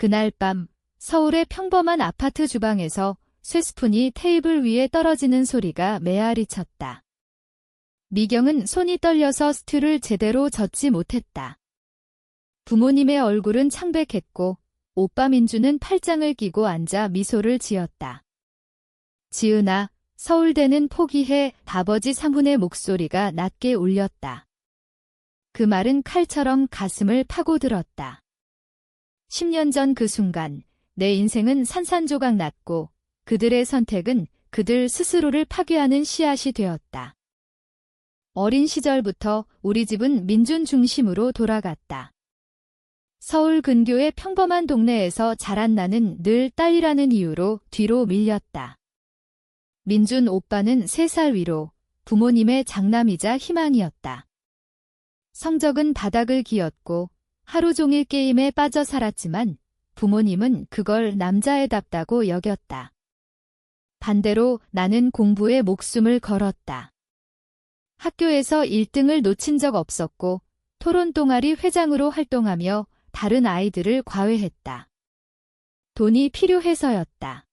그날 밤 서울의 평범한 아파트 주방에서 쇠스푼이 테이블 위에 떨어지는 소리가 메아리 쳤다. 미경은 손이 떨려서 스튜를 제대로 젓지 못했다. 부모님의 얼굴은 창백했고 오빠 민주는 팔짱을 끼고 앉아 미소를 지었다. 지은아, 서울대는 포기해. 아버지 상훈의 목소리가 낮게 울렸다. 그 말은 칼처럼 가슴을 파고들었다. 10년 전 그 순간 내 인생은 산산조각 났고 그들의 선택은 그들 스스로를 파괴하는 씨앗이 되었다. 어린 시절부터 우리 집은 민준 중심으로 돌아갔다. 서울 근교의 평범한 동네에서 자란 나는 늘 딸이라는 이유로 뒤로 밀렸다. 민준 오빠는 3살 위로 부모님의 장남이자 희망이었다. 성적은 바닥을 기었고 하루 종일 게임에 빠져 살았지만 부모님은 그걸 남자애답다고 여겼다. 반대로 나는 공부에 목숨을 걸었다. 학교에서 1등을 놓친 적 없었고 토론 동아리 회장으로 활동하며 다른 아이들을 과외했다. 돈이 필요해서였다.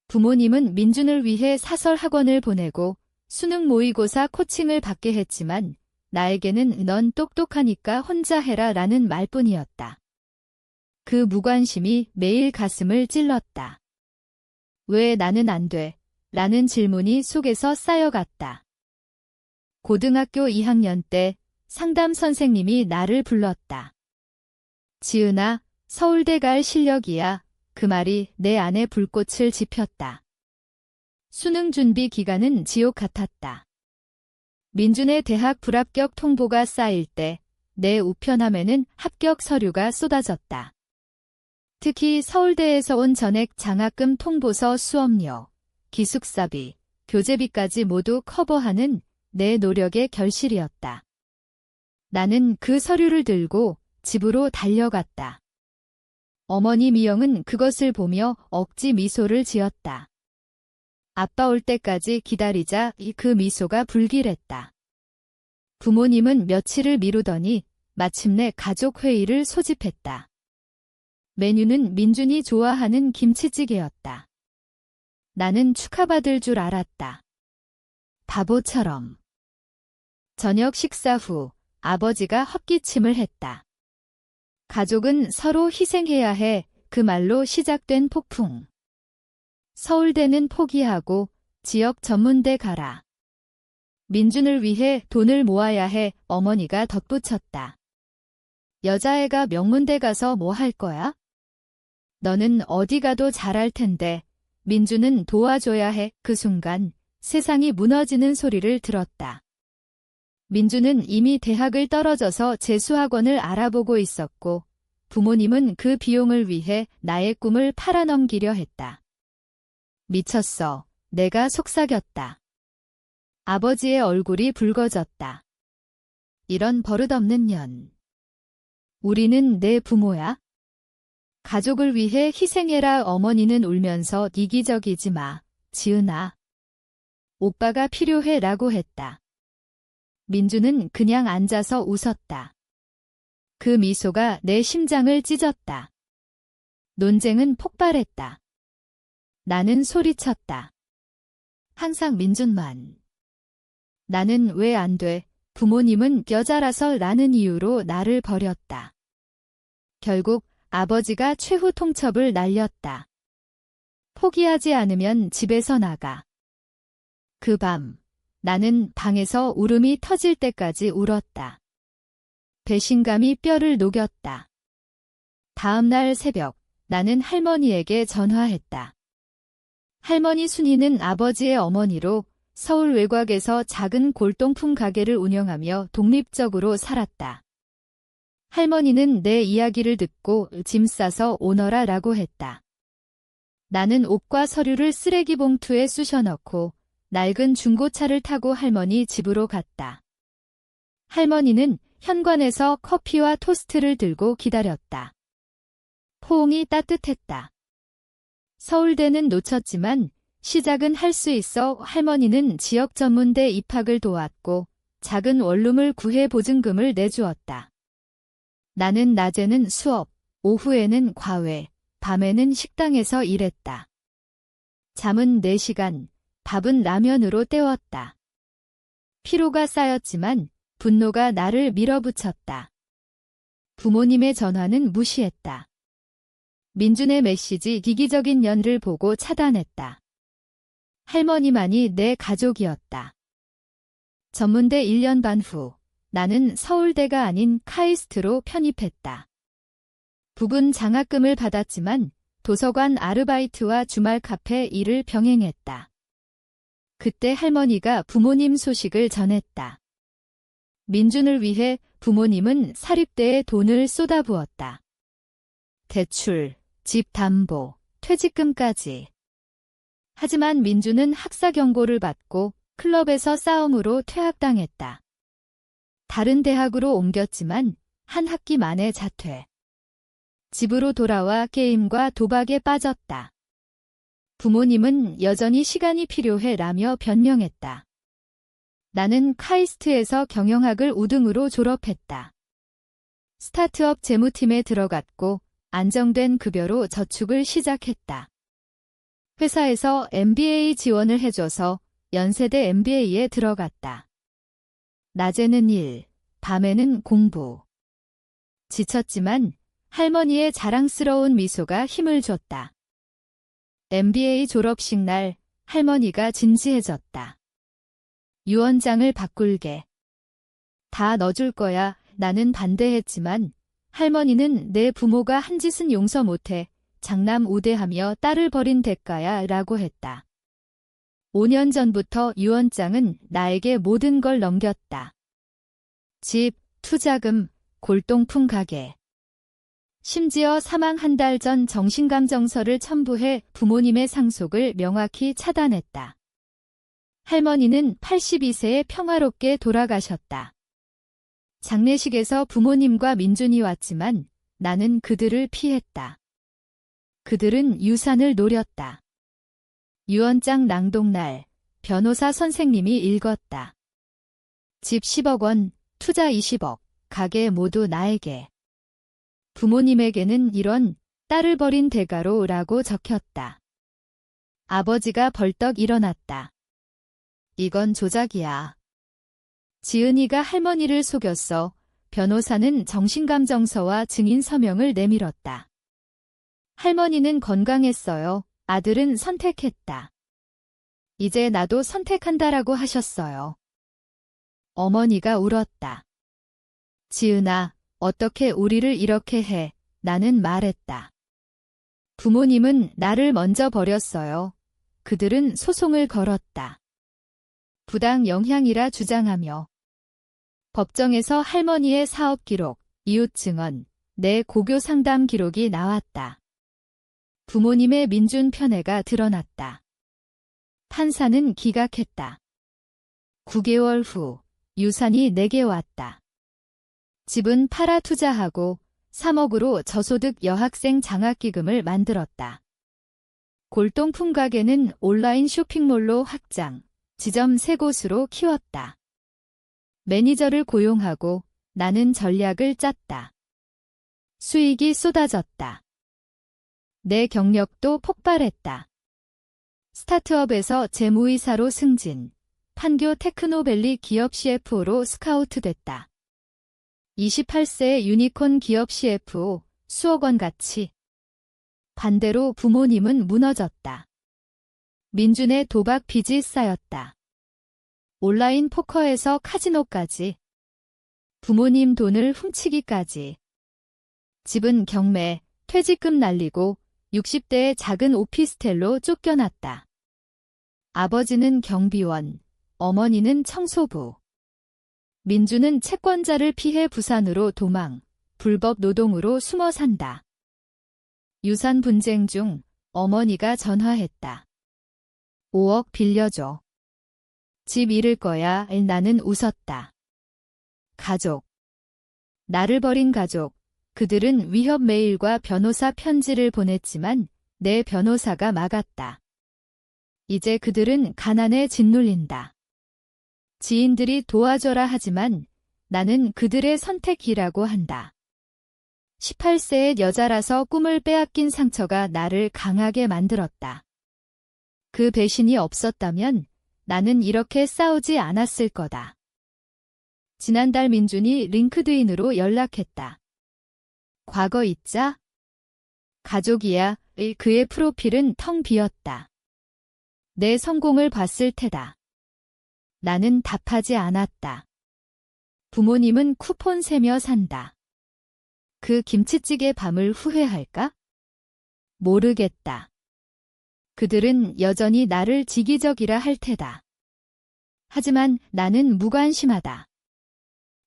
부모님은 민준을 위해 사설 학원을 보내고 수능 모의고사 코칭을 받게 했지만 나에게는 넌 똑똑하니까 혼자 해라 라는 말뿐이었다. 그 무관심이 매일 가슴을 찔렀다. 왜 나는 안 돼? 라는 질문이 속에서 쌓여갔다. 고등학교 2학년 때 상담 선생님이 나를 불렀다. 지은아, 서울대 갈 실력이야. 그 말이 내 안에 불꽃을 지폈다. 수능 준비 기간은 지옥 같았다. 민준의 대학 불합격 통보가 쌓일 때 내 우편함에는 합격 서류가 쏟아졌다. 특히 서울대에서 온 전액 장학금 통보서 수업료, 기숙사비, 교재비까지 모두 커버하는 내 노력의 결실이었다. 나는 그 서류를 들고 집으로 달려갔다. 어머니 미영은 그것을 보며 억지 미소를 지었다. 아빠 올 때까지 기다리자. 그 미소가 불길했다. 부모님은 며칠을 미루더니 마침내 가족회의를 소집했다. 메뉴는 민준이 좋아하는 김치찌개였다. 나는 축하받을 줄 알았다. 바보처럼. 저녁 식사 후 아버지가 헛기침을 했다. 가족은 서로 희생해야 해. 그 말로 시작된 폭풍. 서울대는 포기하고 지역 전문대 가라. 민준을 위해 돈을 모아야 해. 어머니가 덧붙였다. 여자애가 명문대 가서 뭐 할 거야? 너는 어디 가도 잘할 텐데. 민준은 도와줘야 해. 그 순간 세상이 무너지는 소리를 들었다. 민준은 이미 대학을 떨어져서 재수학원을 알아보고 있었고 부모님은 그 비용을 위해 나의 꿈을 팔아넘기려 했다. 미쳤어. 내가 속삭였다. 아버지의 얼굴이 붉어졌다. 이런 버릇없는 년. 우리는 내 부모야? 가족을 위해 희생해라. 어머니는 울면서 이기적이지 마. 지은아. 오빠가 필요해 라고 했다. 민준은 그냥 앉아서 웃었다. 그 미소가 내 심장을 찢었다. 논쟁은 폭발했다. 나는 소리쳤다. 항상 민준만. 나는 왜 안 돼? 부모님은 여자라서 라는 이유로 나를 버렸다. 결국 아버지가 최후 통첩을 날렸다. 포기하지 않으면 집에서 나가. 그 밤 나는 방에서 울음이 터질 때까지 울었다. 배신감이 뼈를 녹였다. 다음 날 새벽 나는 할머니에게 전화했다. 할머니 순이는 아버지의 어머니로 서울 외곽에서 작은 골동품 가게를 운영하며 독립적으로 살았다. 할머니는 내 이야기를 듣고 짐 싸서 오너라 라고 했다. 나는 옷과 서류를 쓰레기 봉투에 쑤셔 넣고 낡은 중고차를 타고 할머니 집으로 갔다. 할머니는 현관에서 커피와 토스트를 들고 기다렸다. 포옹이 따뜻했다. 서울대는 놓쳤지만 시작은 할 수 있어. 할머니는 지역 전문대 입학을 도왔고 작은 원룸을 구해 보증금을 내주었다. 나는 낮에는 수업, 오후에는 과외, 밤에는 식당에서 일했다. 잠은 4시간, 밥은 라면으로 때웠다. 피로가 쌓였지만 분노가 나를 밀어붙였다. 부모님의 전화는 무시했다. 민준의 메시지 기기적인 연을 보고 차단했다. 할머니만이 내 가족이었다. 전문대 1년 반 후, 나는 서울대가 아닌 카이스트로 편입했다. 부분 장학금을 받았지만 도서관 아르바이트와 주말 카페 일을 병행했다. 그때 할머니가 부모님 소식을 전했다. 민준을 위해 부모님은 사립대에 돈을 쏟아부었다. 대출, 집 담보, 퇴직금까지. 하지만 민준은 학사 경고를 받고 클럽에서 싸움으로 퇴학당했다. 다른 대학으로 옮겼지만 한 학기 만에 자퇴. 집으로 돌아와 게임과 도박에 빠졌다. 부모님은 여전히 시간이 필요해라며 변명했다. 나는 카이스트에서 경영학을 우등으로 졸업했다. 스타트업 재무팀에 들어갔고 안정된 급여로 저축을 시작했다. 회사에서 MBA 지원을 해줘서 연세대 MBA에 들어갔다. 낮에는 일, 밤에는 공부. 지쳤지만 할머니의 자랑스러운 미소가 힘을 줬다. MBA 졸업식 날 할머니가 진지해졌다. 유언장을 바꿀게. 다 넣어줄 거야. 나는 반대했지만 할머니는 내 부모가 한 짓은 용서 못해. 장남 우대하며 딸을 버린 대가야 라고 했다. 5년 전부터 유언장은 나에게 모든 걸 넘겼다. 집, 투자금, 골동품 가게. 심지어 사망 한 달 전 정신감정서를 첨부해 부모님의 상속을 명확히 차단했다. 할머니는 82세에 평화롭게 돌아가셨다. 장례식에서 부모님과 민준이 왔지만 나는 그들을 피했다. 그들은 유산을 노렸다. 유언장 낭독날, 변호사 선생님이 읽었다. 집 10억 원, 투자 20억, 가게 모두 나에게. 부모님에게는 이런 딸을 버린 대가로 라고 적혔다. 아버지가 벌떡 일어났다. 이건 조작이야. 지은이가 할머니를 속였어. 변호사는 정신감정서와 증인 서명을 내밀었다. 할머니는 건강했어요. 아들은 선택했다. 이제 나도 선택한다라고 하셨어요. 어머니가 울었다. 지은아, 어떻게 우리를 이렇게 해? 나는 말했다. 부모님은 나를 먼저 버렸어요. 그들은 소송을 걸었다. 부당 영향이라 주장하며. 법정에서 할머니의 사업 기록, 이웃 증언, 내 고교 상담 기록이 나왔다. 부모님의 민준 편애가 드러났다. 판사는 기각했다. 9개월 후 유산이 내게 왔다. 집은 팔아 투자하고 3억으로 저소득 여학생 장학기금을 만들었다. 골동품 가게는 온라인 쇼핑몰로 확장, 지점 3곳으로 키웠다. 매니저를 고용하고 나는 전략을 짰다. 수익이 쏟아졌다. 내 경력도 폭발했다. 스타트업에서 재무이사로 승진, 판교 테크노밸리 기업 CFO로 스카우트됐다. 28세의 유니콘 기업 CFO, 수억 원 가치. 반대로 부모님은 무너졌다. 민준의 도박 빚이 쌓였다. 온라인 포커에서 카지노까지. 부모님 돈을 훔치기까지. 집은 경매, 퇴직금 날리고 60대의 작은 오피스텔로 쫓겨났다. 아버지는 경비원, 어머니는 청소부. 민준은 채권자를 피해 부산으로 도망, 불법 노동으로 숨어 산다. 유산 분쟁 중 어머니가 전화했다. 5억 빌려줘. 집 잃을 거야. 나는 웃었다. 가족. 나를 버린 가족. 그들은 위협 메일과 변호사 편지를 보냈지만 내 변호사가 막았다. 이제 그들은 가난에 짓눌린다. 지인들이 도와줘라 하지만 나는 그들의 선택이라고 한다. 18세의 여자라서 꿈을 빼앗긴 상처가 나를 강하게 만들었다. 그 배신이 없었다면 나는 이렇게 싸우지 않았을 거다. 지난달 민준이 링크드인으로 연락했다. 과거 있자? 가족이야. 그의 프로필은 텅 비었다. 내 성공을 봤을 테다. 나는 답하지 않았다. 부모님은 쿠폰 세며 산다. 그 김치찌개 밤을 후회할까? 모르겠다. 그들은 여전히 나를 지기적이라 할 테다. 하지만 나는 무관심하다.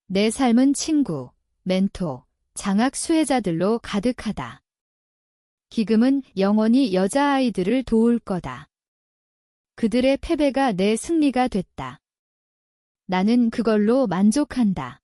내 삶은 친구, 멘토, 장학 수혜자들로 가득하다. 기금은 영원히 여자아이들을 도울 거다. 그들의 패배가 내 승리가 됐다. 나는 그걸로 만족한다.